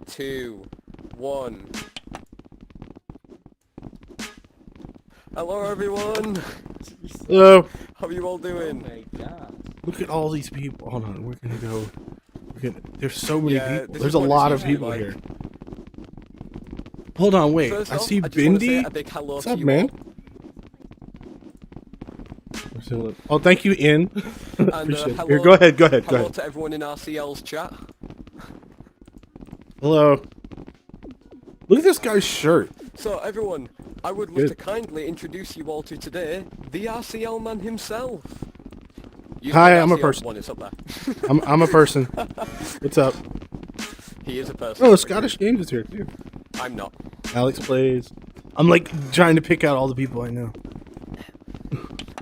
2, 1. Hello everyone! Hello. How are you all doing? Oh my god. Look at all these people. Hold on, we're gonna go. There's so many people. this There's is a what lot it's of usually people like. here. Hold on, wait. First I off, see I just want to say Bindi. a big hello What's to up, you man? Oh, thank you, In. Appreciate it. hello, Here, go ahead. Go ahead. Go Hello ahead. to everyone in RCL's chat. Hello. Look at this guy's shirt. So everyone, I would like to kindly introduce you all to today, the RCLman himself. You Hi, said I'm a RCL person. One, it's up there. I'm a person. What's up? He is a person. Oh, Scottish Games is here too. I'm not. Alex plays. I'm like trying to pick out all the people I know.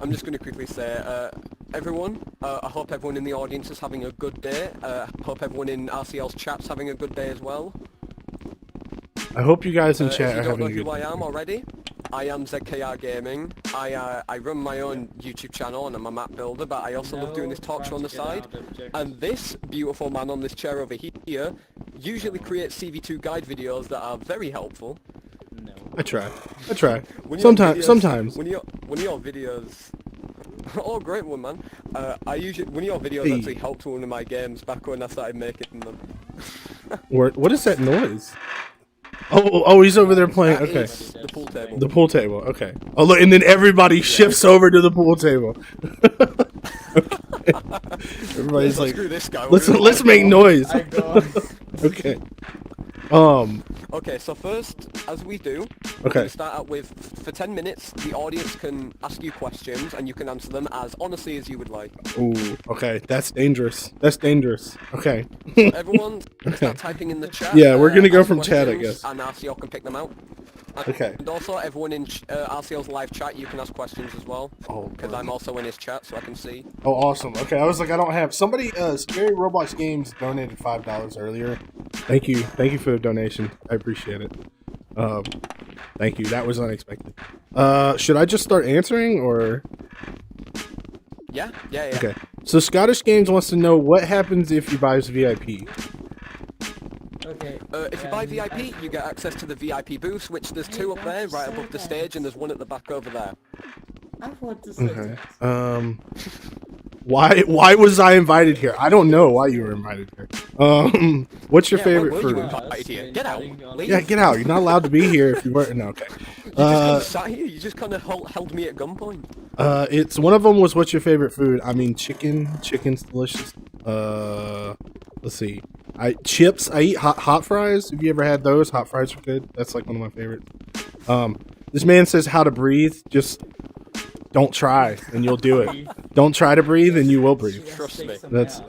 I'm just going to quickly say, everyone, I hope everyone in the audience is having a good day. Hope everyone in RCL's chat's having a good day as well. I hope you guys in If chat you are don't know having a good who I day. am already, I am ZKR Gaming. I run my own YouTube channel and I'm a map builder, but I also love doing this talk show on the side. And this beautiful man on this chair over here usually creates CV2 guide videos that are very helpful. No. I try. Sometimes. Sometimes. When your videos... oh, great one, man. One of your videos Hey. actually helped one of my games back when I started making them. What is that noise? Oh, he's over there playing. That Okay. is the pool table. The pool table. Okay. Oh, look, and then everybody shifts over to the pool table. Everybody's So like, screw this guy. let's make noise. I go. Okay. Okay, so first, as we do, we're Okay. going to start out with, for 10 minutes, the audience can ask you questions and you can answer them as honestly as you would like. Ooh. Okay. That's dangerous. That's dangerous. Okay. Everyone, start typing in the chat. Yeah, we're gonna go ask from chat, I questions, guess. And RCL can pick them out. Okay. And also, everyone in RCL's live chat, you can ask questions as well. Oh, Because I'm also in his chat, so I can see. Oh, awesome. Okay, I was like, I don't have somebody. Scary Roblox Games donated $5 earlier. Thank you for the donation. I appreciate it. Thank you. That was unexpected. Should I just start answering or? Yeah. Okay. So Scottish Games wants to know what happens if you buy VIP. Okay. If you buy VIP, you get access to the VIP booth, which there's two up there, right above the stage, and there's one at the back over there. I want to say Okay. that. Why was I invited here? I don't know why you were invited here. What's your Yeah, favorite why were you fruit? invited here? Get out. Leave. Yeah, get out. You're not allowed to be here if you weren't. No, okay. You just kind of sat here. You just kind of held me at gunpoint. It's one of them was what's your favorite food? I mean, chicken. Chicken's delicious. Let's see. Chips. I eat hot fries. Have you ever had those? Hot fries are good. That's like one of my favorites. This man says how to breathe. Just don't try, and you'll do it. Don't try to breathe, and you will breathe. Trust me. That's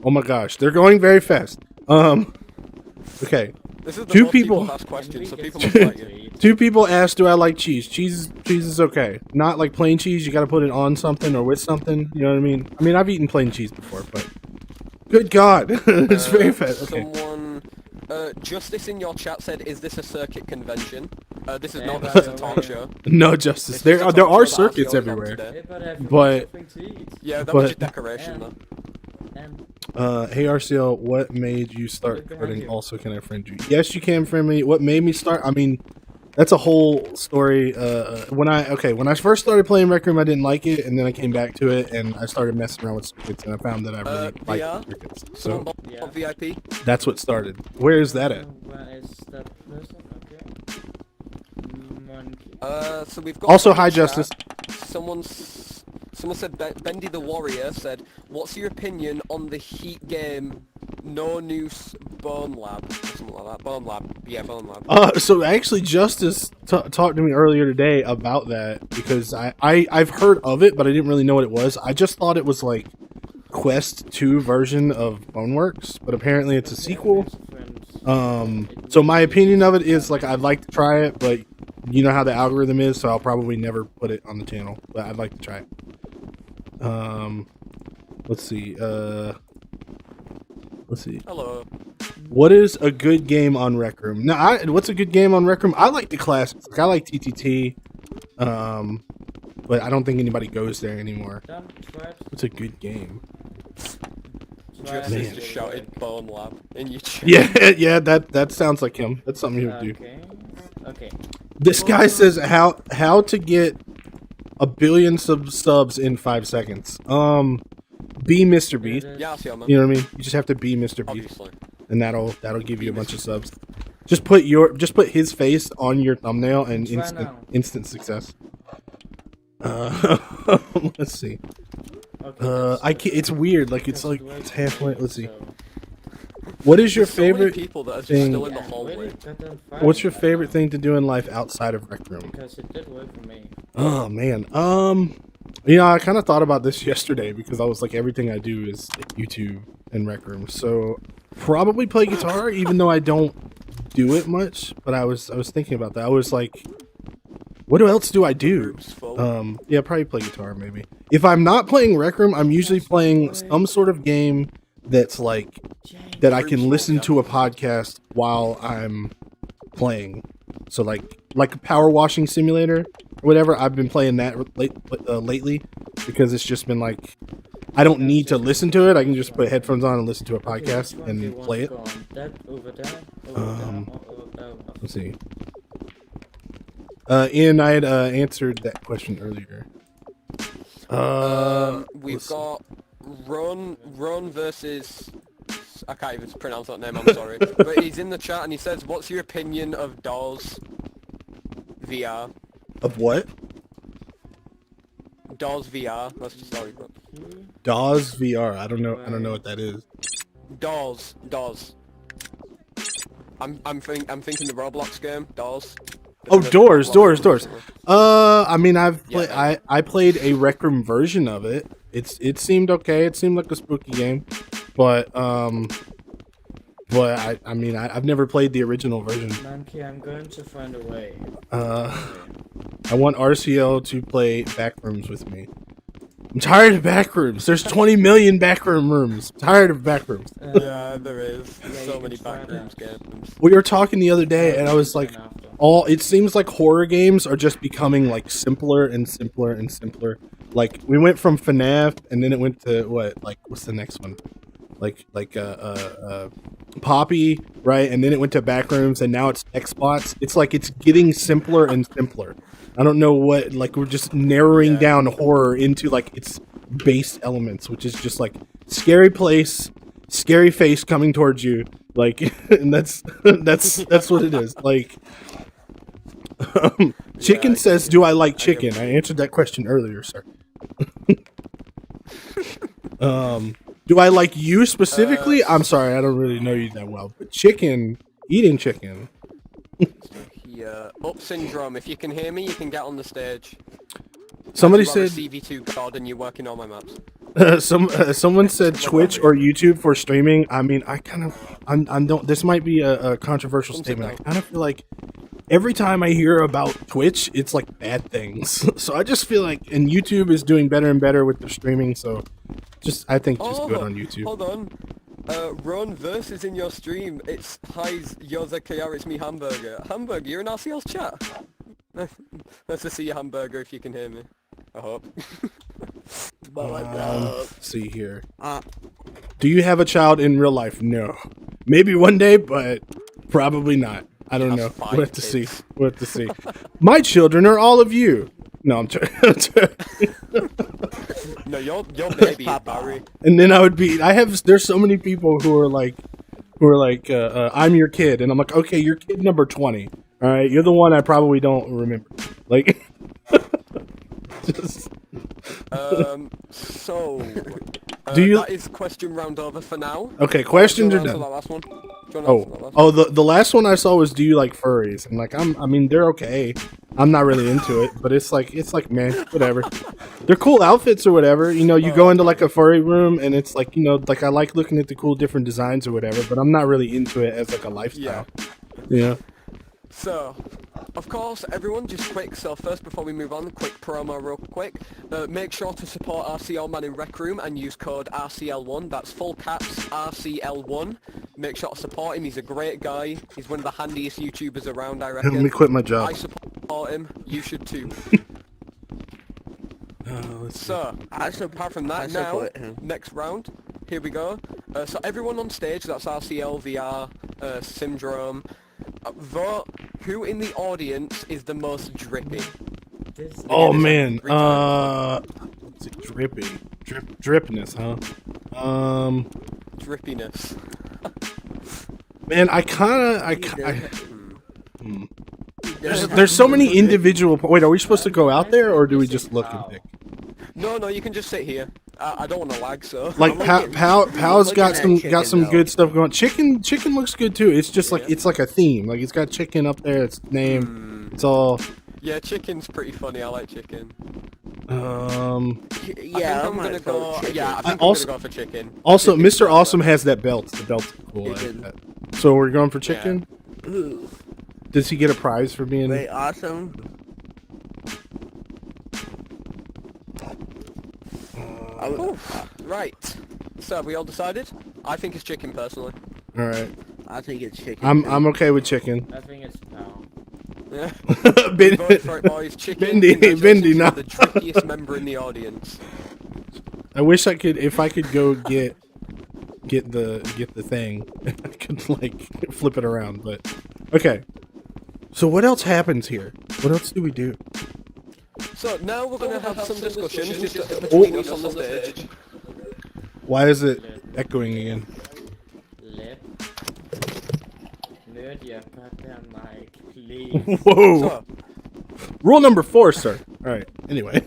Oh my gosh, they're going very fast. Okay. This is the Two most people- ask questions, so people must like you. Two people asked, "Do I like cheese?" Cheese is okay. Not like plain cheese. You got to put it on something or with something. You know what I mean? I mean, I've eaten plain cheese before, but good God, it's very fast. Okay. Someone, Justice in your chat said, "Is this a circuit convention?" This is Hey, not. but, This is a talk show. No justice. It's There just a there talk are show that circuits RCL is on everywhere. today. Hey, but I have But- something to eat. Yeah, that But- was just decoration, though. Hey RCL, what made you start coding? Also, can I friend you? Yes, you can friend me. What made me start? I mean, that's a whole story. When I first started playing Rec Room, I didn't like it, and then I came back to it, and I started messing around with circuits, and I found that I really VR? like circuits. Someone So bought VIP. that's what started. Where is that at? Where is that person? Okay. Monkey. So we've got. Also, someone hi in chat. Justice. Someone said Bendy the Warrior said, "What's your opinion on the Heat game? No Noose Bone Lab, something like that. Bone Lab, yeah, Bone Lab." So actually, Justice talked to me earlier today about that because I've heard of it, but I didn't really know what it was. I just thought it was like Quest 2 version of Boneworks, but apparently it's a sequel. So my opinion of it is like I'd like to try it, but you know how the algorithm is, so I'll probably never put it on the channel. But I'd like to try it. Let's see. Hello. What is a good game on Rec Room? Now, what's a good game on Rec Room? I like the classics. Like, I like TTT. But I don't think anybody goes there anymore. What's a good game? just Man. has just shouted Bone Lab in your chat. Yeah, that sounds like him. That's something he would do. Okay. This guy says how to get 1 billion subs in 5 seconds. Be Mr. Beast. Yeah, I'll see you, man. You know what I mean? You just have to be Mr. Beast, Obviously. and that'll give you a bunch of subs. Just put his face on your thumbnail and instant success. Let's see. Okay, it's weird. Like it's halfway. Let's see. What is your There's so many favorite people that are just thing? still in the hallway. What's your favorite thing to do in life outside of Rec Room? Because it did work for me. Oh man. You know, I kind of thought about this yesterday because I was like, everything I do is like, YouTube and Rec Room. So probably play guitar, even though I don't do it much. But I was thinking about that. I was like, what else do I do? Yeah, probably play guitar maybe. If I'm not playing Rec Room, I'm usually playing some sort of game that's like that I can listen to a podcast while I'm playing. So like a power washing simulator or whatever. I've been playing that lately because it's just been like I don't need to listen to it. I can just put headphones on and listen to a podcast and play it. Let's see. Ian, I had answered that question earlier. We've got Run versus... I can't even pronounce that name, I'm sorry. But he's in the chat and he says, what's your opinion of DAWs VR? Of what? DAWs VR. That's sorry, bro. DAWs VR. I don't know what that is. DAWs. I'm thinking the Roblox game, DAWs. Oh, doors. I mean, I played a Rec Room version of it. It seemed okay. It seemed like a spooky game, but I mean, I've never played the original version. Monkey, I'm going to find a way. I want RCL to play Backrooms with me. I'm tired of Backrooms. There's 20 million Backroom rooms. I'm tired of Backrooms. Yeah, there is. There's so many Backrooms games. We were talking the other day, and I was like, it seems like horror games are just becoming like simpler and simpler and simpler. Like we went from FNAF, and then it went to what's the next one? Like Poppy, right? And then it went to Backrooms, and now it's Xbox. It's like it's getting simpler and simpler. I don't know what, like we're just narrowing down horror into like its base elements, which is just like scary place, scary face coming towards you, like, and that's what it is. Like, Chicken says, "Do I like chicken?" I answered that question earlier, sir. Do I like you specifically? I'm sorry, I don't really know you that well, but eating chicken. Yeah. Up syndrome. If you can hear me, you can get on the stage. Somebody You are said a CV2 god and you're working on my maps. someone said Twitch or YouTube for streaming. I mean, I don't. This might be a controversial statement. I kind of feel like every time I hear about Twitch, it's like bad things. So I just feel like, and YouTube is doing better and better with the streaming. So I think just good on YouTube. Hold on. Run versus in your stream. It's hi, you're ZKR, it's me, Hamburger. Hamburger, you're in RCL's chat. Nice to see you, Hamburger, if you can hear me. I hope. Let's see here. Do you have a child in real life? No. Maybe one day, but probably not. I don't know. We'll have to see. We'll have to see. My children are all of you. No, I'm trying. No, your baby is Barry. And then there's so many people who are like, I'm your kid. And I'm like, okay, you're kid number 20. All right. You're the one I probably don't remember. Like, just. Do you? That is question round over for now. Okay, questions are done. The last one I saw was, do you like furries? And like, I mean, they're okay. I'm not really into it, but it's like, man, whatever. They're cool outfits or whatever. You know, you go into like a furry room, and it's like, you know, like I like looking at the cool different designs or whatever, but I'm not really into it as like a lifestyle. Yeah. So, of course, everyone, just quick. So first, before we move on, quick promo real quick. Make sure to support RCLman in Rec Room and use code RCL1. That's full caps RCL1. Make sure to support him. He's a great guy. He's one of the handiest YouTubers around, I reckon. Let me quit my job. I support him. You should too. So, apart from that, now, next round, here we go. So everyone on stage, that's RCL, VR, Syndrome, vote who in the audience is the most drippy. Oh Again, man, it's a what's it, drippy, drippiness, huh? Drippiness. Man, there's so many individual. Wait, are we supposed to go out there, or do we just look and pick? No, you can just sit here. I don't want to lag, so. Like Pow's got some though. good stuff going. Chicken looks good too. It's just like it's like a theme. Like it's got chicken up there. Its name. It's all. Yeah, chicken's pretty funny. I like chicken. Yeah, I'm gonna go. Yeah, I think also- I'm gonna go for chicken. Also, Chicken's Mr. better. Awesome has that belt. The belt's cool. I like Chicken. that. So we're going for chicken. Ooh, Does he get a prize for being? wait, awesome. Right. So have we all decided? I think it's chicken personally. All right. I think it's chicken. I'm okay with chicken. I think it's Pal. Yeah. Ben- Vote for it, boys. Chicken. Bendy, Congratulations, no. you're the trickiest member in the audience. I wish I could. If I could go get the thing, I could like flip it around. But okay. So what else happens here? What else do we do? So now we're gonna have some discussions just between us on the stage. Why is it echoing again? Lip. Nerd your goddamn mic, please. Whoa! So, Rule number 4, sir. All right. Anyway.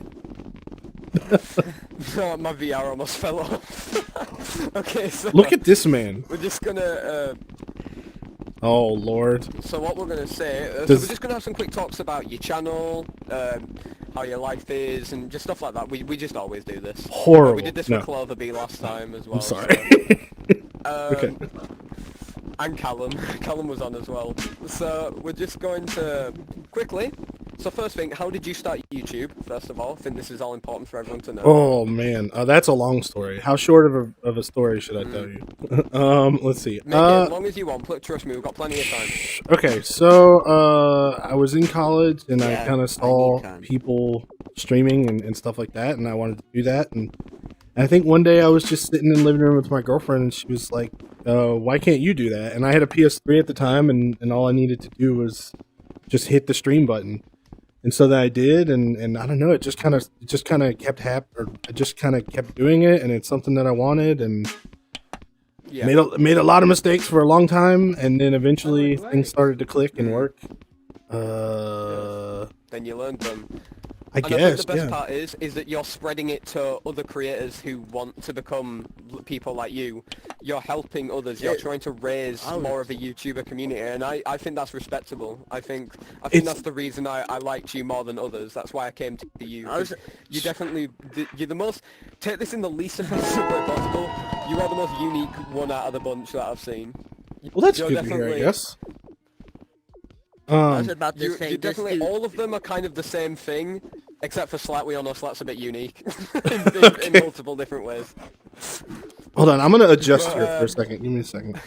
my VR almost fell off. Okay, so Look at this man. we're just gonna. Oh Lord. So what we're gonna say? So Does- we're just gonna have some quick talks about your channel, how your life is, and just stuff like that. We just always do this. Horrible. We did this No. for Clover Bee last time as well. I'm sorry. Okay. And Callum. Callum was on as well. So we're just going to quickly. So first thing, how did you start YouTube? First of all, I think this is all important for everyone to know. Oh man, that's a long story. How short of a story should I tell you? Let's see. Make it as long as you want. Trust me, we've got plenty of time. Okay, so I was in college and I Yeah, kind I of saw need time. people streaming and stuff like that, and I wanted to do that. And I think one day I was just sitting in the living room with my girlfriend, and she was like, "Why can't you do that?" And I had a PS3 at the time, and all I needed to do was just hit the stream button. And so that I did, and I don't know, it just kind of kept I just kind of kept doing it, and it's something that I wanted, and Yeah. made a lot of mistakes for a long time, and then eventually things started to click and work. Then you learned them. I And I think guess, the best yeah. part is that you're spreading it to other creators who want to become people like you. You're helping others. You're trying to raise more of a YouTuber community, and I think that's respectable. I think that's the reason I liked you more than others. That's why I came to you. 'Cause you definitely you're the most. Take this in the least offensive way possible. You are the most unique one out of the bunch that I've seen. Well, that's You're good to hear, I definitely- guess. I was about to You say this definitely dude. all of them are kind of the same thing, except for slightly on us. That's a bit unique in multiple different ways. Hold on, I'm gonna adjust here for a second. Give me a second.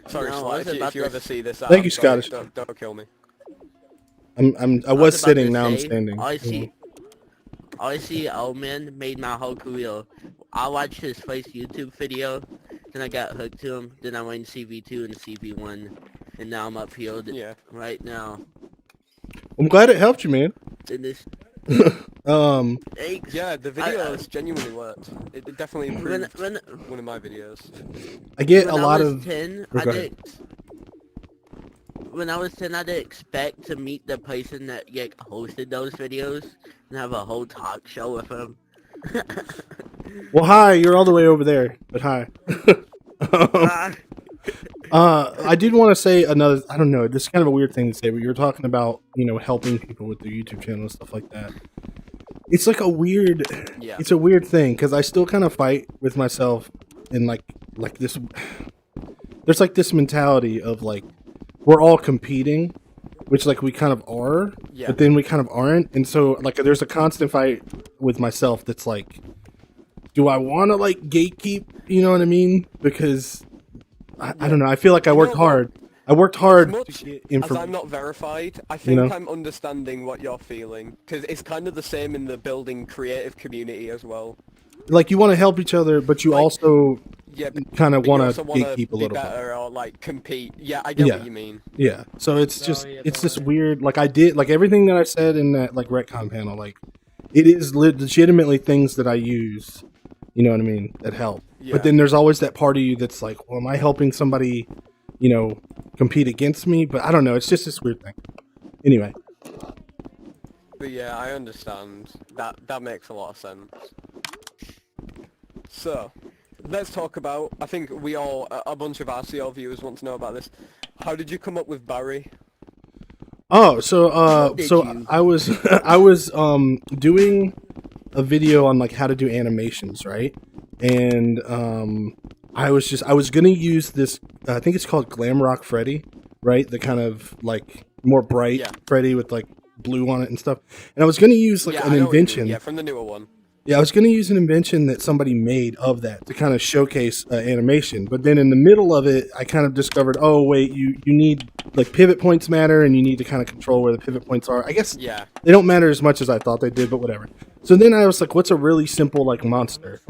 Sorry, No, I Sly, was if about you to- ever see this, Thank I'm you, sorry, Scottish. Don't kill me. I was about to sitting, now I'm say, standing. RRIM made my whole career. I watched his first YouTube video, then I got hooked to him, then I went CV2 and CV1, and now I'm up here Yeah. right now. I'm glad it helped you, man. In this, thanks. Yeah, the videos genuinely worked. It definitely improved When one of my videos. I get a when lot I was of 10, Oh, I go ahead. when I was 10, I didn't expect to meet the person that hosted those videos and have a whole talk show with him. Well, hi, you're all the way over there, but hi. I did want to say another. I don't know. This is kind of a weird thing to say, but you were talking about helping people with their YouTube channel and stuff like that. It's like a weird. Yeah. It's a weird thing because I still kind of fight with myself in like this. There's like this mentality of like we're all competing, which like we kind of are, Yeah. but then we kind of aren't, and so like there's a constant fight with myself that's like, do I want to like gatekeep? You know what I mean? Because I don't know. I feel like I worked hard. I worked hard As much to get as I'm information. not verified, I think know? I'm understanding what you're feeling. Because it's kind of the same in the building creative community as well. like you want to help each other, but you Like, also Yeah, kind of but you want also to wanna gatekeep a be little bit. better or like compete. Yeah, I get Yeah. what you mean. Yeah. So it's So, just yeah, it's this boy. weird. Like I did like everything that I said in that like retcon panel. Like it is legitimately things that I use. You know what I mean? That help. Yeah. But then there's always that part of you that's like, well, am I helping somebody, you know, compete against me? But I don't know. It's just this weird thing. Anyway. But yeah, I understand. That makes a lot of sense. So, let's talk about, I think we all, a bunch of RCL viewers want to know about this. How did you come up with Barry? Oh, so did so you? I was I was doing a video on like how to do animations, right? And I was gonna use this. I think it's called Glam Rock Freddy, right? The kind of like more bright Yeah. Freddy with like blue on it and stuff. And I was gonna use like Yeah, an I know what you mean. invention. Yeah, from the newer one. Yeah, I was going to use an invention that somebody made of that to kind of showcase animation. But then in the middle of it, I kind of discovered, oh, wait, you need, like, pivot points matter, and you need to kind of control where the pivot points are. I guess Yeah. they don't matter as much as I thought they did, but whatever. So then I was like, what's a really simple, like, monster?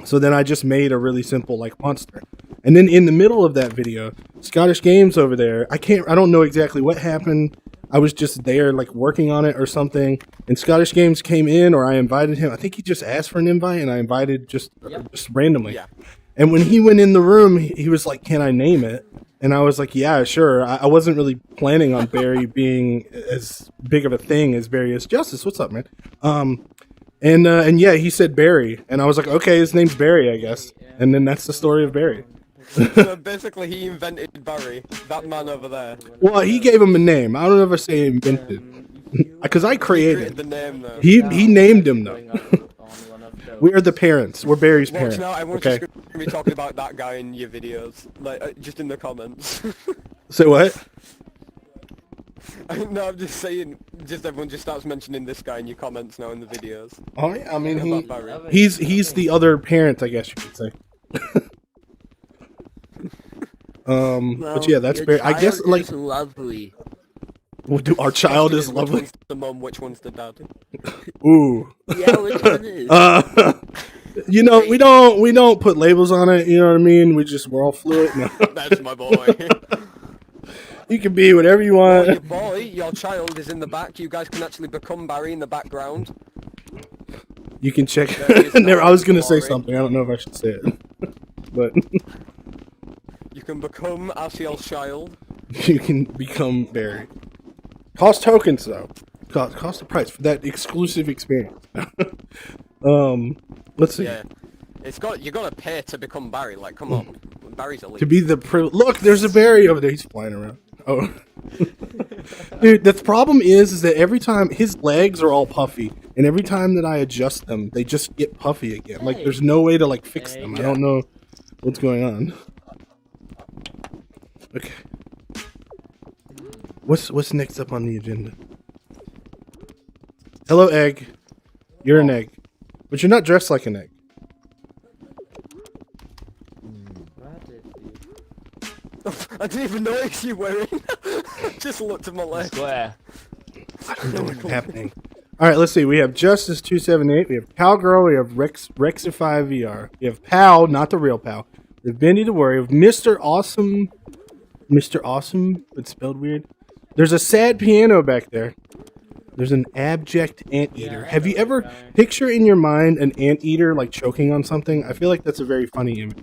So then I just made a really simple, like, monster. And then in the middle of that video, Scottish Games over there, I don't know exactly what happened. I was just there, like, working on it or something. And Scottish Games came in, or I invited him. I think he just asked for an invite, and I invited just randomly. Yeah. And when he went in the room, he was like, can I name it? And I was like, yeah, sure. I wasn't really planning on Barry being as big of a thing as Barry is. Justice, what's up, man? And yeah, he said Barry. And I was like, okay, his name's Barry, I guess. And then that's the story of Barry. So basically he invented Barry, that man over there. Well, he gave him a name. I don't ever say invented. Because I He created created. the name though. He named him, though. We are the parents. We're Barry's Watch parents. now, everyone's Okay. just going to be talking about that guy in your videos. Like, just in the comments. Say what? No, I'm just saying, just everyone just starts mentioning this guy in your comments now in the videos. Oh, yeah, I mean, About Barry. he's the other parent, I guess you could say. But yeah, that's your Barry. I guess child like is lovely. our child is Which lovely. one's the mum, which one's the dad? Ooh. Yeah, which one is? You know, we don't put labels on it. You know what I mean? We're all fluid. No. That's my boy. You can be whatever you Well, your want. boy, your child is in the back. You guys can actually become Barry in the background. You can check. There is Never. I was gonna say glory. something. I don't know if I should say it, but You can become RCL's child. you can become Barry. Cost tokens though. Cost the price for that exclusive experience. Let's see. Yeah. You gotta pay to become Barry, like, come on. Barry's elite. To be the look, there's a Barry over there. He's flying around. Oh, dude, the problem is that every time his legs are all puffy, and every time that I adjust them, they just get puffy again. Like there's no way to like fix them. I don't know what's going on. Okay, what's next up on the agenda? Hello, egg. You're an egg, but you're not dressed like an egg. I didn't even notice you wearing. Just looked at my leg. Square. I don't know what's happening. All right, let's see. We have Justice 278. We have Cowgirl. We have Rexify VR. We have Pal, not the real Pal. We have Bendy the Warrior. We have Mr. Awesome. Mr. Awesome, but spelled weird. There's a sad piano back there. There's an abject anteater. Have you ever picture in your mind an anteater like choking on something? I feel like that's a very funny image.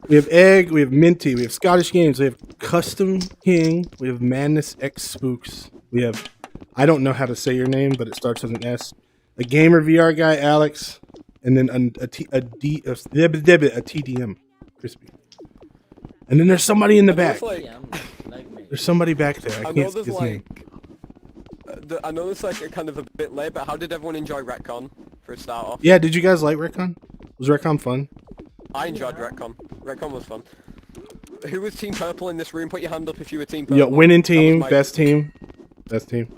We have Egg, we have Minty, we have Scottish Games, we have Custom King, we have Madness X Spooks, we have, I don't know how to say your name, but it starts with an S. A Gamer VR guy, Alex, and then a TDM, Crispy. And then there's somebody in the back. Like, There's somebody back there. I I know can't see there's his name. like, I know it's like a kind of a bit late, but how did everyone enjoy Retcon for a start off? Yeah, did you guys like Retcon? Was Retcon fun? I enjoyed Retcon. Retcon was fun. Who was Team Purple in this room? Put your hand up if you were Team Purple. Yeah, winning That was team, my best team. Best team.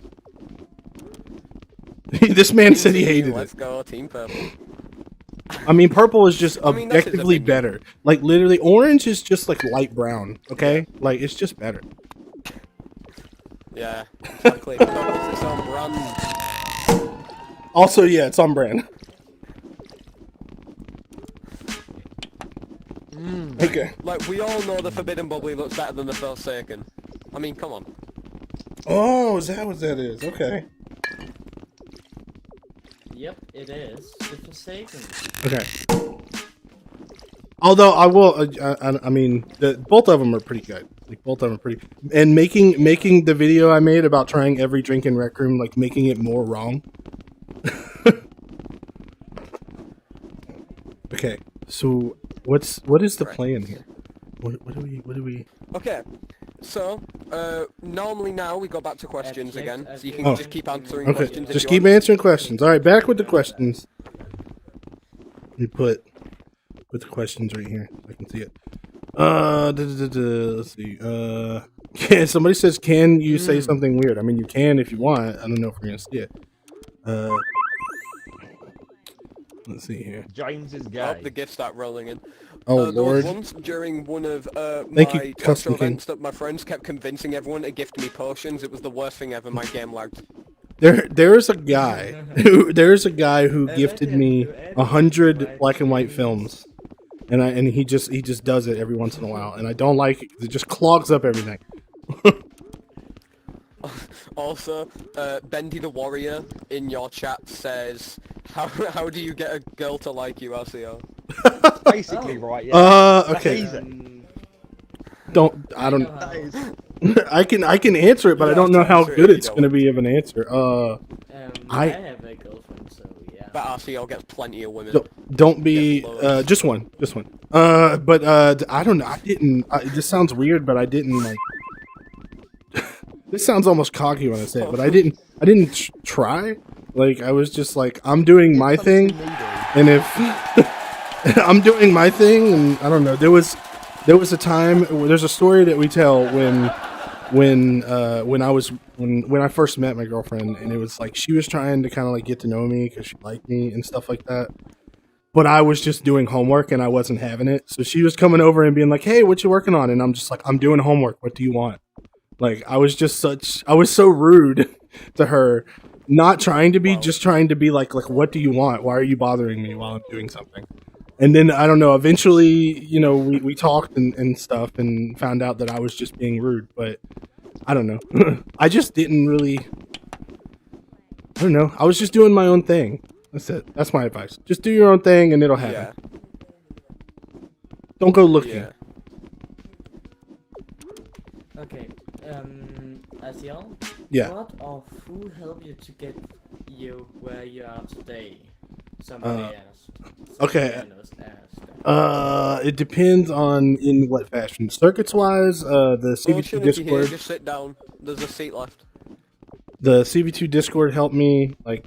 This man said he team. hated Let's it. go, Team Purple. I mean, purple is just I mean, that's his objectively opinion. better. Like, literally, orange is just, like, light brown, okay? Like, it's just better. Yeah, exactly. Purple's its own brand. Also, yeah, it's on brand. Okay. Like, we all know the Forbidden Bubbly looks better than the Forsaken. I mean, come on. Oh, is that what that is? Okay. Yep, it is. The Forsaken. Okay. Although I will, I mean, both of them are pretty good. Like both of them are pretty. And making the video I made about trying every drink in Rec Room, like making it more wrong. Okay, so what is the plan here? What do we? Okay, so normally now we go back to questions again, so you can Oh. just keep answering Okay, questions. just if keep you want. answering questions. All right, back with the questions. You put the questions right here. I can see it. Let's see. Somebody says, "Can you say something weird?" I mean, you can if you want. I don't know if we're gonna see it. Let's see here. James is Oh, gay. the gifts start rolling in. Oh There was Lord. once during one of Thank you, my talk Custom show King. events that my friends kept convincing everyone to gift me potions. It was the worst thing ever. My game lagged. There's a guy who gifted me 100 black and white films, and he just does it every once in a while, and I don't like it 'cause it just clogs up everything. Also, Bendy the Warrior in your chat says, how do you get a girl to like you, RCO? Basically, right? Yeah. Okay. Easy. I don't. That is. I can answer it, but I don't know how good it's gonna be of an answer. I have a girlfriend, so yeah. But RCO gets plenty of women. Don't be just one. But I don't know. I didn't. This sounds weird, but I didn't like. This sounds almost cocky when I say it, but I didn't try. Like I was just like I'm doing my thing, and if I'm doing my thing, and I don't know. There was a time. There's a story that we tell when I first met my girlfriend, and it was like she was trying to kind of like get to know me because she liked me and stuff like that. But I was just doing homework and I wasn't having it. So she was coming over and being like, "Hey, what you working on?" And I'm just like, "I'm doing homework. What do you want?" Like I was so rude to her, not trying to be, just trying to be like, "What do you want? Why are you bothering me while I'm doing something?" And then I don't know. Eventually, you know, we talked and stuff, and found out that I was just being rude. But I don't know. I just didn't really. I don't know. I was just doing my own thing. That's it. That's my advice. Just do your own thing, and it'll happen. Yeah. Don't go looking. Yeah. Okay, Asiel? Yeah. What or who helped you to get you where you are today? Somebody asked. okay. Somebody asked. It depends on in what fashion. Circuits wise, the Well, CV2 if you're here, Discord. just sit down. There's a seat left. The CV2 Discord helped me. Like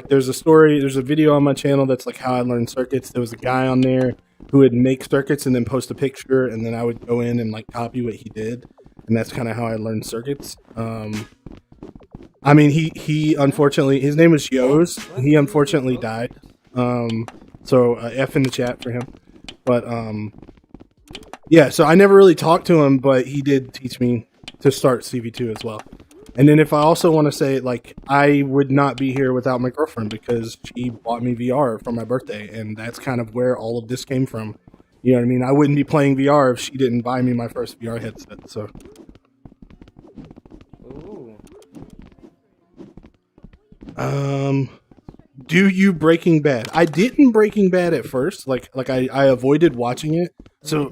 there's a story, there's a video on my channel that's like how I learned circuits. There was a guy on there who would make circuits and then post a picture, and then I would go in and like copy what he did, and that's kind of how I learned circuits. I mean, he unfortunately, his name was Yo's. He unfortunately died. So F in the chat for him. But yeah, so I never really talked to him, but he did teach me to start CV2 as well. And then if I also want to say, like, I would not be here without my girlfriend because she bought me VR for my birthday, and that's kind of where all of this came from. You know what I mean? I wouldn't be playing VR if she didn't buy me my first VR headset. So, Ooh. do you Breaking Bad? I didn't Breaking Bad at first. Like I avoided watching it. So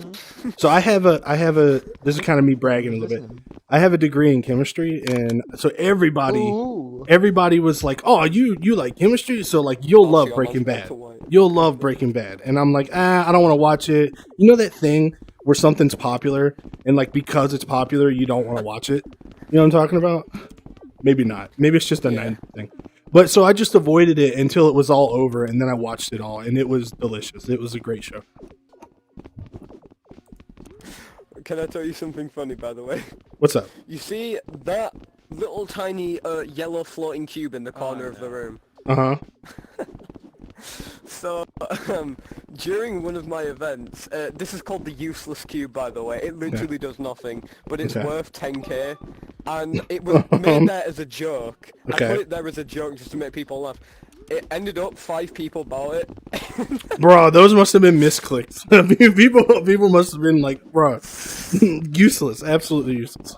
I have a. This is kind of me bragging a little bit. I have a degree in chemistry, and so everybody was like, "Oh, you like chemistry, so like you'll love Breaking Bad. You'll love Breaking Bad." And I'm like, I don't want to watch it. You know that thing where something's popular, and like because it's popular, you don't want to watch it. You know what I'm talking about? Maybe not. Maybe it's just a 90 thing. But so I just avoided it until it was all over, and then I watched it all, and it was delicious. It was a great show. Can I tell you something funny, by the way? What's up? You see that little tiny yellow floating cube in the corner of the room? Uh-huh. So, during one of my events, this is called the useless cube, by the way. It literally does nothing, but it's worth 10k. And it was made there as a joke. Okay. I put it there as a joke just to make people laugh. it ended up 5 people bought it. Bro, those must have been misclicks. people must have been like, bro, useless, absolutely useless.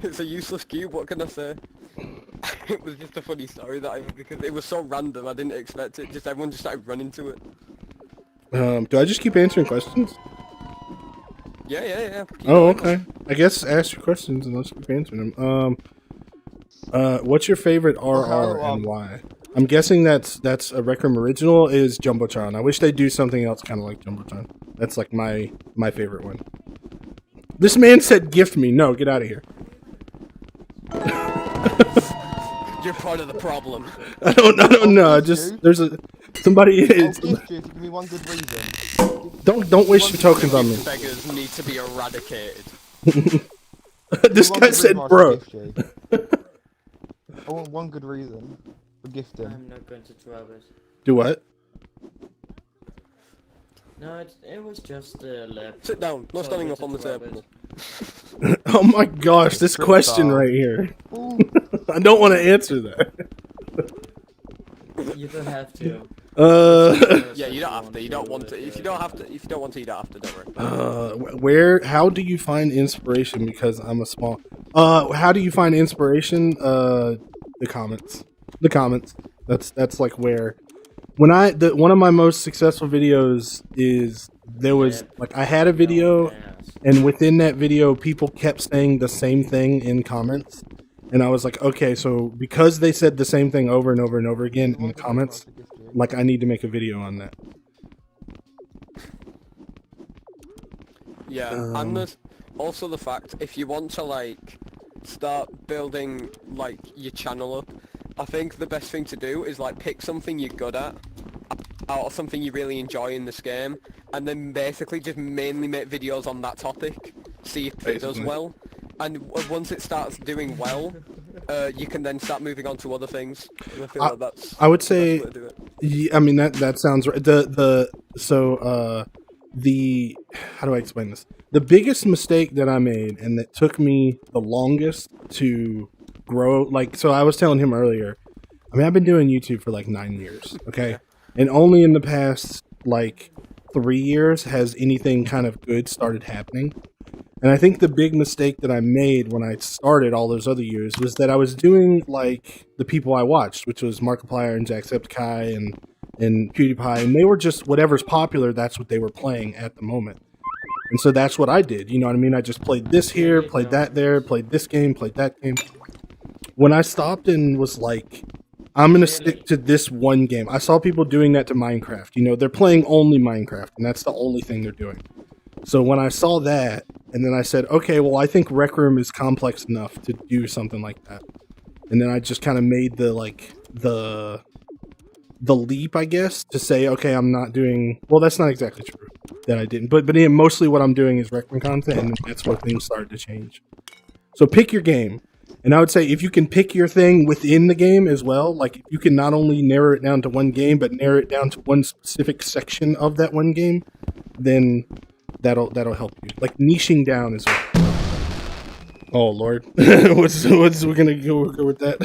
It's a useless cube, what can I say? It was just a funny story because it was so random, I didn't expect it. Just everyone just started running to it. Do I just keep answering questions? Yeah. Keep Oh, going. okay. I guess ask your questions and let's keep answering them. What's your favorite RR and why? I'm guessing that's a Rec Room original is Jumbotron. I wish they'd do something else kind of like Jumbotron. That's like my favorite one. This man said gift me. No, get out of here. You're part of the problem. I don't know. Just there's somebody. Gift you if you give me one good reason. Don't waste your tokens on me. Beggars need to be eradicated. This One guy good said, reason I should bro. gift you. I want one good reason for gifting. I'm not going to drop it. Do what? No, it was just a lab. Sit down, no So standing I up on the drop table. Oh my gosh, this question right here. I don't want to answer that. You don't have to. Yeah, you don't have to. You don't want to. If you don't have to, you don't want to. Don't worry. How do you find inspiration? Because I'm a small. How do you find inspiration? The comments. The comments. That's like where. One of my most successful videos is there was like I had a video, and within that video, people kept saying the same thing in comments, and I was like, okay, so because they said the same thing over and over and over again in the comments, like I need to make a video on that. Yeah, and there's also the fact if you want to like start building like your channel up, I think the best thing to do is like pick something you're good at out of something you really enjoy in this game, and then basically just mainly make videos on that topic, see if it does well, and once it starts doing well, you can then start moving on to other things. And I feel like that's I would the say, best way to do it. yeah, I mean that sounds right. How do I explain this? The biggest mistake that I made, and that took me the longest to grow, like, so I was telling him earlier, I mean, I've been doing YouTube for like 9 years, okay? And only in the past, like, 3 years has anything kind of good started happening. And I think the big mistake that I made when I started all those other years was that I was doing, like, the people I watched, which was Markiplier and Jacksepticeye and PewDiePie, and they were just, whatever's popular, that's what they were playing at the moment. And so that's what I did, you know what I mean? I just played this here, played that there, played this game, played that game. When I stopped and was like, I'm going to stick to this one game. I saw people doing that to Minecraft. You know, they're playing only Minecraft, and that's the only thing they're doing. So when I saw that, and then I said, okay, well, I think Rec Room is complex enough to do something like that. And then I just kind of made the leap, I guess, to say, okay, I'm not doing... Well, that's not exactly true that I didn't. But yeah, mostly what I'm doing is Rec Room content, and that's where things started to change. So pick your game. And I would say if you can pick your thing within the game as well, like if you can not only narrow it down to one game, but narrow it down to one specific section of that one game, then that'll help you. Like niching down as well. Oh Lord, what's we're gonna go with that?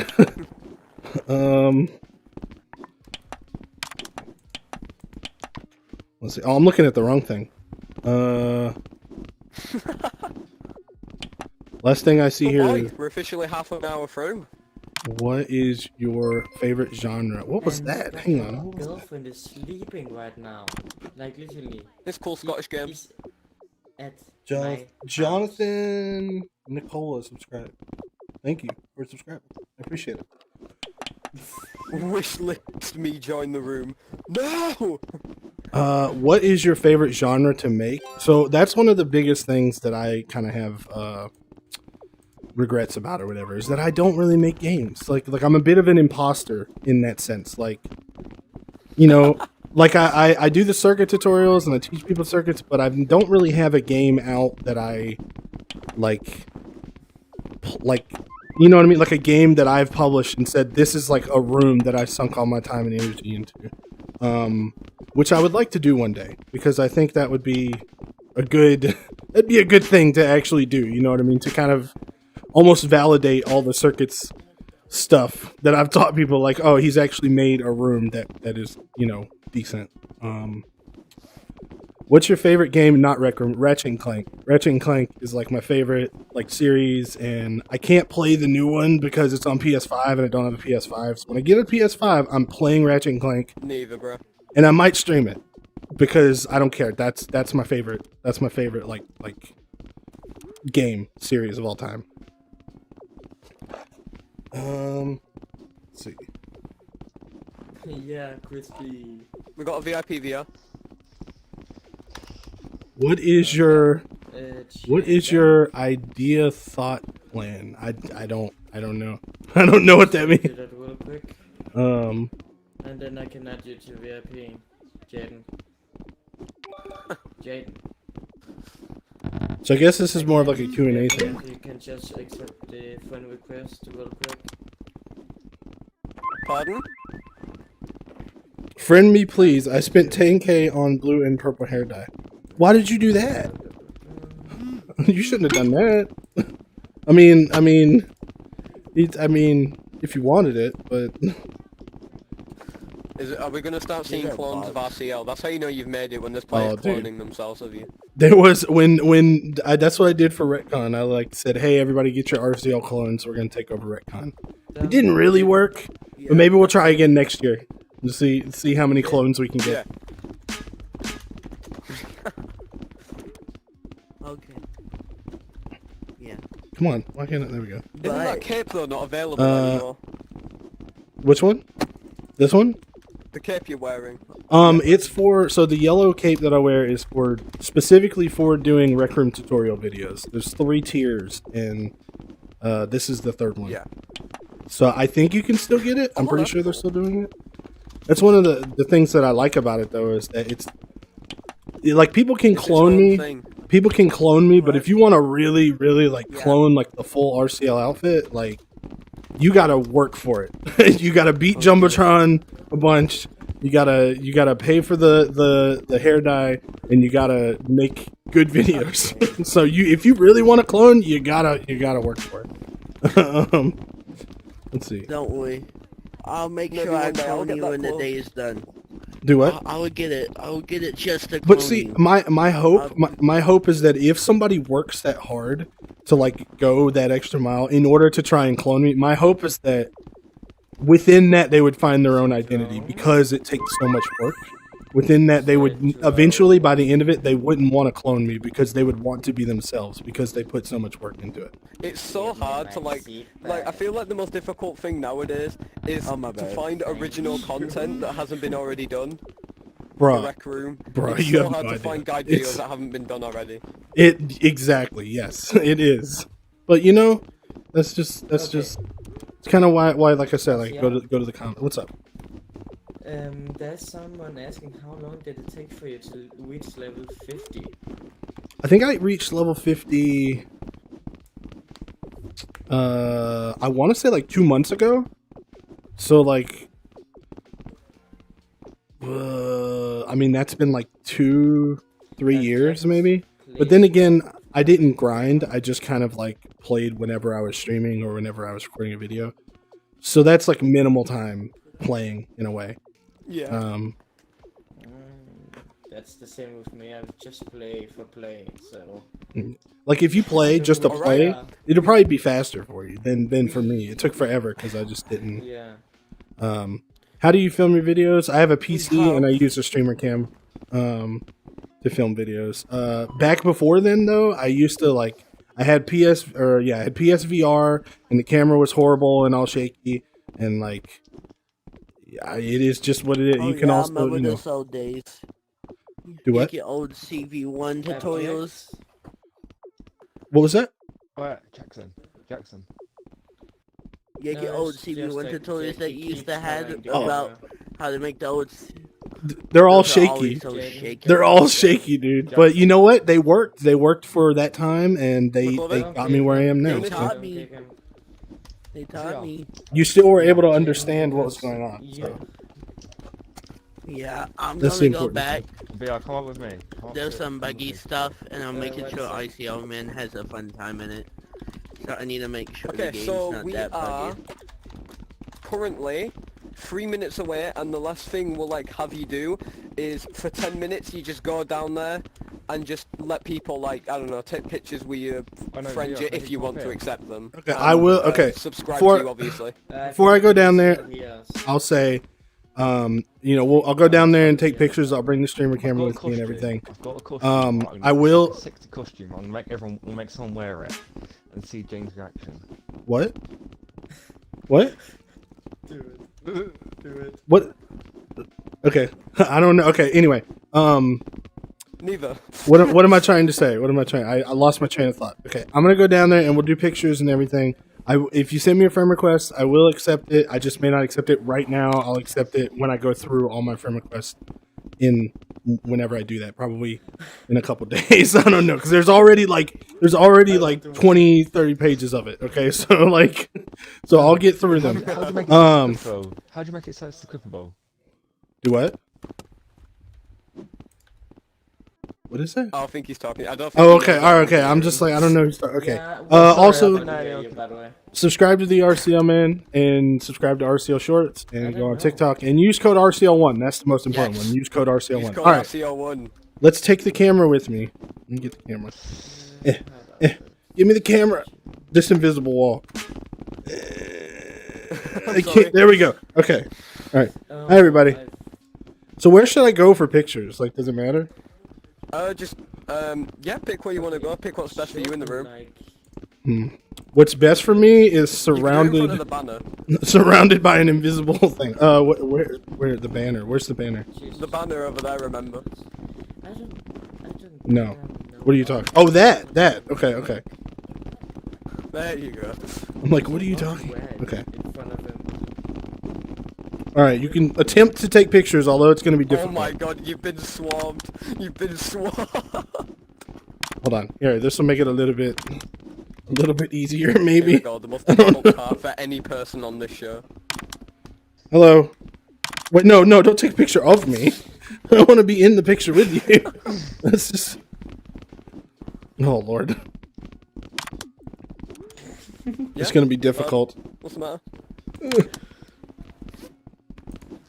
Let's see. Oh, I'm looking at the wrong thing. Last thing I see here is, We're officially half an hour through. what is your favorite genre? What was And that? my Hang on. girlfriend is sleeping right now. Like literally. It's cool Scottish game. He's at my house. Jonathan Nicola subscribed. Thank you for subscribing. I appreciate it. Wishlist me join the room. No! What is your favorite genre to make? So that's one of the biggest things that I kind of have regrets about or whatever, is that I don't really make games. Like I'm a bit of an imposter in that sense. Like, you know, like I do the circuit tutorials and I teach people circuits, but I don't really have a game out that I like, you know what I mean? Like a game that I've published and said, this is like a room that I sunk all my time and energy into. Which I would like to do one day, because I think that would be that'd be a good thing to actually do. You know what I mean? To kind of almost validate all the circuits stuff that I've taught people, like, oh, he's actually made a room that is, decent. What's your favorite game? Not Rec Room, Ratchet and Clank. Ratchet and Clank is like my favorite series, and I can't play the new one because it's on PS5 and I don't have a PS5. So when I get a PS5, I'm playing Ratchet and Clank. Neither, bro. And I might stream it because I don't care. That's my favorite. That's my favorite like game series of all time. Let's see. Yeah, crispy. We got a VIP VR. What is your idea, thought, plan? I don't know. I don't know what that Do means. that real quick, and then I can add you to VIP, Jaden. Jaden. So I guess this is more of like a Q&A thing. You can just accept the friend request real quick. Pardon? Friend me, please. I spent 10K on blue and purple hair dye. Why did you do that? You shouldn't have done that. I mean, if you wanted it, but Are we gonna start seeing clones of RCL? That's how you know you've made it, when there's players dude. cloning themselves of you. there was that's what I did for Retcon. I said, hey, everybody, get your RCL clones. We're gonna take over Retcon. It didn't really work, but maybe we'll try again next year to see how many clones we can Yeah. get. Okay. Yeah. Come on, why can't it? There we go. Isn't that But cape though not available anymore? Which one? This one? The cape you're wearing. It's for, so the yellow cape that I wear is for specifically for doing Rec Room tutorial videos. There's 3 tiers, and this is the 3rd one. Yeah. So I think you can still get it. I'm pretty sure they're still doing it. That's one of the things that I like about it, though, is that it's like people can It's its clone own me. thing. People can clone me, but Right. if you want to really, really like Yeah. clone like the full RCL outfit, like you gotta work for it. You gotta beat Jumbotron a bunch. You gotta pay for the hair dye, and you gotta make good videos. So if you really want to clone, you gotta work for it. Let's see. don't worry. I'll make Maybe sure I one day I'll clone get you that when the clone. day is done. Do what? I will get it. I will get it just to clone But see, you. my hope is that if somebody works that hard to like go that extra mile in order to try and clone me, my hope is that within that they would find their own identity, because it takes so much work. Within that, they would eventually, by the end of it, they wouldn't want to clone me because they would want to be themselves because they put so much work into it. It's so hard to like I feel like the most difficult thing nowadays is Oh, my to bad. find original content that hasn't been already done. Bro, The Rec Room. Bro, It's you so have hard no to idea. find guide It's- videos that haven't been done already. exactly, yes, it is. But that's just it's kind of why like I said, like go to the comment. What's up? There's someone asking how long did it take for you to reach level 50? I think I reached level 50. I want to say like 2 months ago. So like, I mean that's been like 2-3 years maybe. But then again, I didn't grind. I just kind of like played whenever I was streaming or whenever I was recording a video. So that's like minimal time playing in a way. Yeah. That's the same with me. I just play for play, so. Like if you play just to Alright. play, it'll probably be faster for you than for me. It took forever because I just didn't. Yeah. How do you film your videos? I have a PC and I use a streamer cam to film videos. Back before then though, I used to like I had PSVR and the camera was horrible and all shaky and like it is just what it is. Oh, You can yeah, I also remember those old days. do what? Like your old CV1 tutorials. What was that? Where? Jackson. Like your No, old it's CV1 just like tutorials that you keep used to have trying to about how to make the old. They're all those are always shaky. so Jaden. shaky. They're all shaky, dude. But you know what? They worked. They worked for that time, and they got me where I am now. They So taught me. They taught me. you still were able to understand what was going on. So. Yeah, I'm That's the gonna go important back. VR, come up with me. There's some buggy stuff, and I'm making let's sure see. RCLman has a fun time in it. So I need to make sure the Okay, game's so not we that are buggy. currently 3 minutes away, and the last thing we'll like have you do is for 10 minutes you just go down there and just let people like, I don't know, take pictures with your friends if you want to accept them. Okay, And, I will. Okay, subscribe before- to you, obviously. Before I go down there, Yes. I'll say, I'll go down there and take pictures. I'll bring the streamer camera with me and everything. I've got a costume. I will. 60 costume. We'll make someone wear it and see James' reaction. What? What? Do it. Do it. What? Okay, I don't know. Okay, anyway, Neither. what am I trying to say? I lost my train of thought. Okay, I'm gonna go down there and we'll do pictures and everything. If you send me a friend request, I will accept it. I just may not accept it right now. I'll accept it when I go through all my friend requests whenever I do that, probably in a couple days. I don't know, because there's already like 20, 30 pages of it. Okay, so I'll get through them. How'd you make it How'd you make it so it's clippable? Do what? What is that? I don't think he's talking. I don't think Oh, he okay. knows All right, what okay. he's I'm doing. just like, I don't know who's talking. Okay. Yeah, well, sorry, Also, I couldn't hear you, by the way. subscribe to the RCLman and subscribe to RCL Shorts and didn't go on know. TikTok and use code RCL1. That's the most important Yes. one. Use code RCL1. Use code All right. RCL1. Let's take the camera with me. Let me get the camera. Give me the camera. This invisible wall. I can't, there we go. Okay. All right. Hi, everybody. So where should I go for pictures? Like, does it matter? Pick where you want to go. Pick what's best for you in the room. What's best for me is You can go in front of the surrounded banner. surrounded by an invisible thing. Where the banner? Where's the banner? The banner over there, remember? I don't No. What are you talking? Oh, that. Okay. There you go. I'm like, what are you talking? Okay. In front of him. All right. You can attempt to take pictures, although it's going to be Oh difficult. my god, you've been swarmed. You've been swarmed. Hold on. Here, this will make it a little bit easier, Here we maybe. go, the most difficult part for any person on this show. Hello. Wait, no, don't take a picture of me. I want to be in the picture with you. That's just. Oh Lord. It's Yeah? going to be difficult. What's the matter?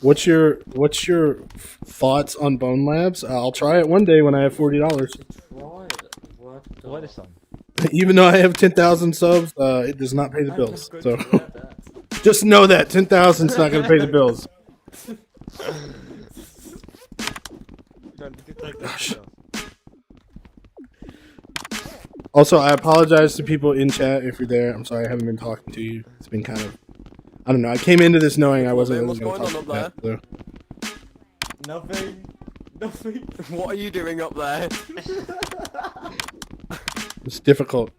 What's your thoughts on Bone Labs? I'll try it one day when I have $40. Tried. What the... What is that? Even though I have 10,000 subs, it does not pay the I'm bills. not So going to wear that. just know that 10,000 is not going to pay the bills. Gosh. Also, I apologize to people in chat if you're there. I'm sorry I haven't been talking to you. It's been kind of, I don't know. I came into this knowing I wasn't really What's going to going talk on about up that. So. Nothing. What are you doing up there? It's difficult.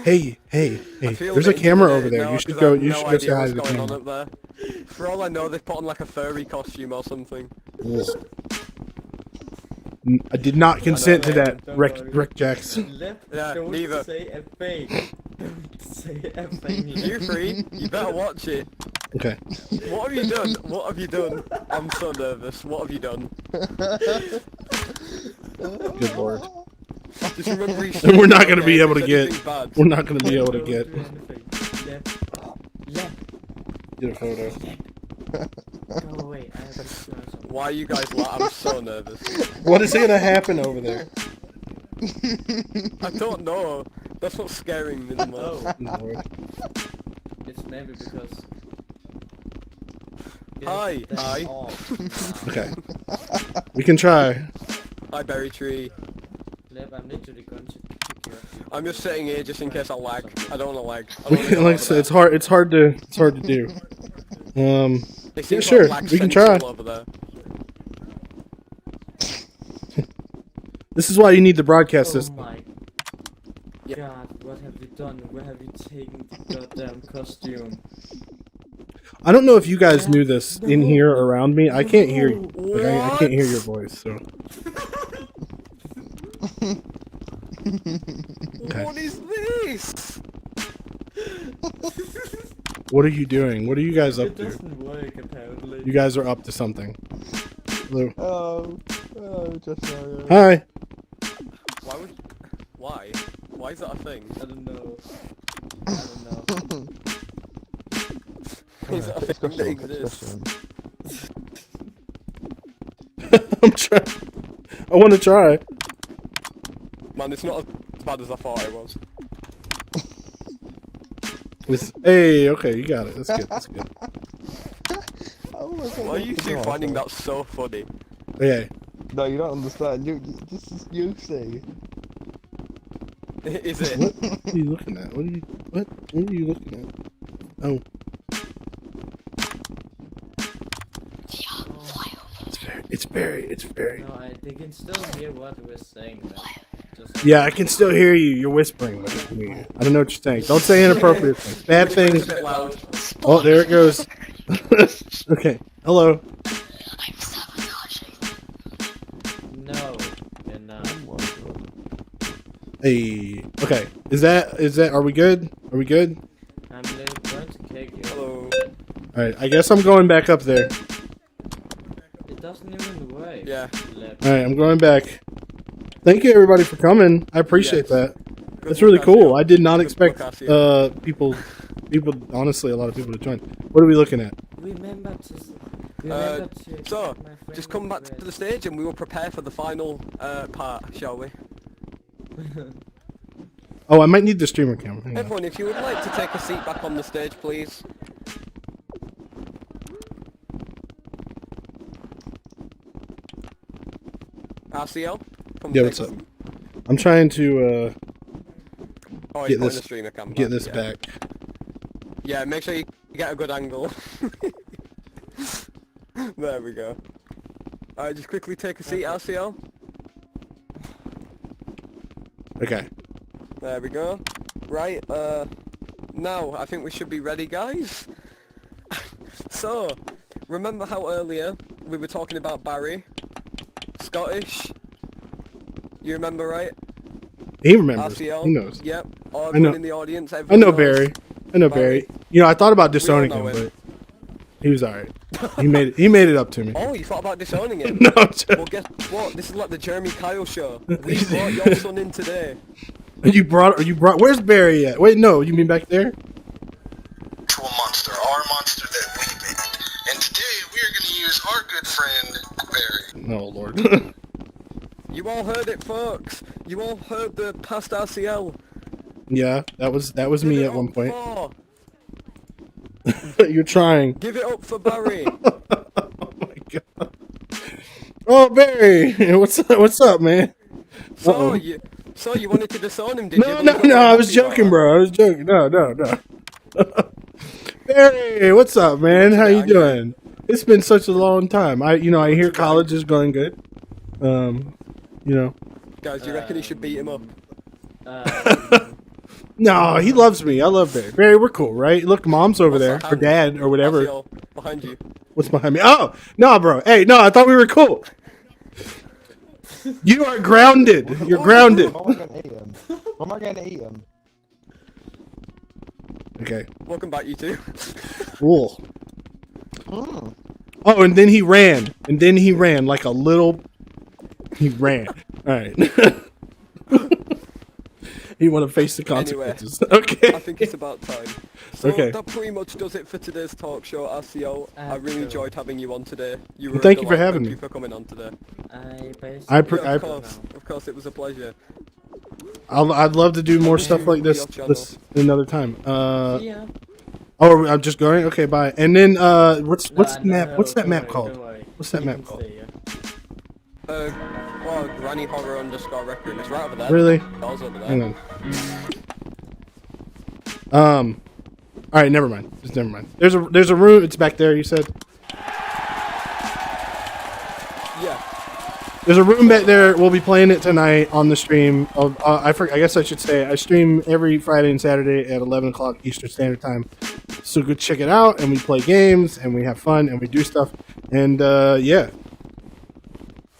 Hey, I feel there's a a bit camera over intimidated there. now You should 'cause go. I have You no should go say idea hi what's to the going on camera. up there. For all I know, they've put on like a furry costume or something. I did not consent to that, Don't Rick worry. Jackson. Yeah, Don't neither. say a thing. Don't say a thing. You free? You better watch it. Okay. What have you done? What have you done? I'm so nervous. What have you done? Good Lord. Just remember he's And we're not gonna be okay, able to if get. anything bad. We're not going to be able to Don't get do anything. Left. a photo. Go away. I have to do something. Why are you guys I'm so nervous. What is going to happen over there? I don't know. That's what's scaring me the most. Oh, Lord. it's maybe because. Hi, That's hi. off now. Okay. We can try. Hi, Berry Tree. Left, I'm literally going to pick you up. I'm just sitting here just in case I lag. I don't want to lag. I We don't wanna can, go like I over said, there. it's hard to do. They seem yeah, sure, lag we can central try. Over there. This is why you need the broadcast Oh system. my Yeah. god, what have you done? Where have you taken the goddamn costume? I don't know if you guys knew this in here around me. I can't hear you. Like, I can't hear your voice. So Okay. What is this? what are you doing? What are you guys up It to? doesn't work apparently. You guys are up to something. Hello. Hello, Jessica. Hi. Why would? Why? Why is that a thing? I don't know. I don't know. Is that a thing that exists? I'm trying. I want to try. Man, it's not as bad as I thought it was. Hey, okay, you got it. That's good. That's good. Why are you two finding that so funny? Okay. No, you don't understand. This is you see. Is it? What are you looking at? What are you looking at? Oh. It's very. No, they can still hear what we're saying. Just Yeah, I can still hear you. You're whispering with me. I don't know what you're saying. Don't say inappropriate things. Bad It's things. a bit loud. Oh, there it goes. Okay. Hello. I'm sabotaging. No, you're not. Hey. Okay. Is that? Are we good? Are we good? I'm going to kick you. Hello. All right. I guess I'm going back up there. It doesn't even work. Yeah. Left. All right. I'm going back. Thank you everybody for coming. I appreciate Yes. that. Good That's really luck, cool. Asio. I did not Good expect luck, Asio. people. Honestly, a lot of people to join. What are we looking at? Remember to. So, my friend just come back to the stage and we will prepare for the final part, shall we? Oh, I might need the streamer camera. Hang on. Everyone, if you would like to take a seat back on the stage, please. RCL? Come Yeah, take what's a up? seat. I'm trying to Oh, get he's putting this- the streamer cam get back, this yeah. back. Yeah, make sure you get a good angle. There we go. Alright, just quickly take a seat, RCL. Okay. There we go. Right, now I think we should be ready, guys. So, remember how earlier we were talking about Barry? Scottish? You remember, right? He remembers. RCL? He knows. Yep. I know- Everyone in the audience, I everyone know knows. Barry. I know Barry. Barry. You know, I thought about disowning know him, him. but he was alright. He made it up to me. Oh, you thought about disowning him? No, I'm joking. Well, guess what? This is like the Jeremy Kyle show. We brought your son in today. You brought. Where's Barry at? Wait, no. You mean back there? To a monster, our monster that we made. And today we are going to use our good friend Barry. No, Lord. You all heard it, folks. You all heard the past RCL. Yeah, that was Give me it at one up point. for- You're trying. Give it up for Barry. Oh my god. Oh, Barry. What's up, man? So Uh-oh. you wanted to disown him, did you? No, But no, you got no. very I was happy about joking, that. bro. I was joking. No. Barry, what's up, man? How you angry. doing? It's been such a long time. I hear college is going good. Guys, do you reckon he should beat him up? No, he loves me. I love Barry. Barry, we're cool, right? Look, mom's over What's there, that or hand? dad, or whatever. RCL, behind you. What's behind me? Oh, no, bro. Hey, no, I thought we were cool. You are grounded. You're grounded. What am I going to eat him? What am I going to eat him? Okay. Welcome back, you two. Cool. Mm. Oh, and then he ran. Like a little. He ran. All right. You want to face the consequences. Okay. I think it's about time. So Okay. that pretty much does it for today's talk show, RCL. I really enjoyed having you on today. You were Well, thank a you for delight. having Thank me. you for coming on today. Of course, it was a pleasure. I'd love to do more stuff like this Your another time. Yeah. Oh, I'm just going. Okay, bye. And then what's the map? What's that map called? What's that map called? Well, Granny Horror _ Rec Room. It's right over there. Really? Doll's over there. Hang on. All right, never mind. Just never mind. There's a room. It's back there. You said Yeah. there's a room back there. We'll be playing it tonight on the stream. I guess I should say I stream every Friday and Saturday at 11 o'clock Eastern Standard Time. So go check it out, and we play games, and we have fun, and we do stuff, and yeah.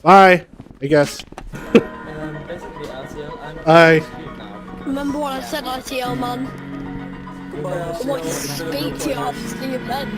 Bye. I guess. Basically, RCL, I'm Bye. going to speak now. Remember what I said, RTLman? Goodbye, I want to RCL. speak to you after the event.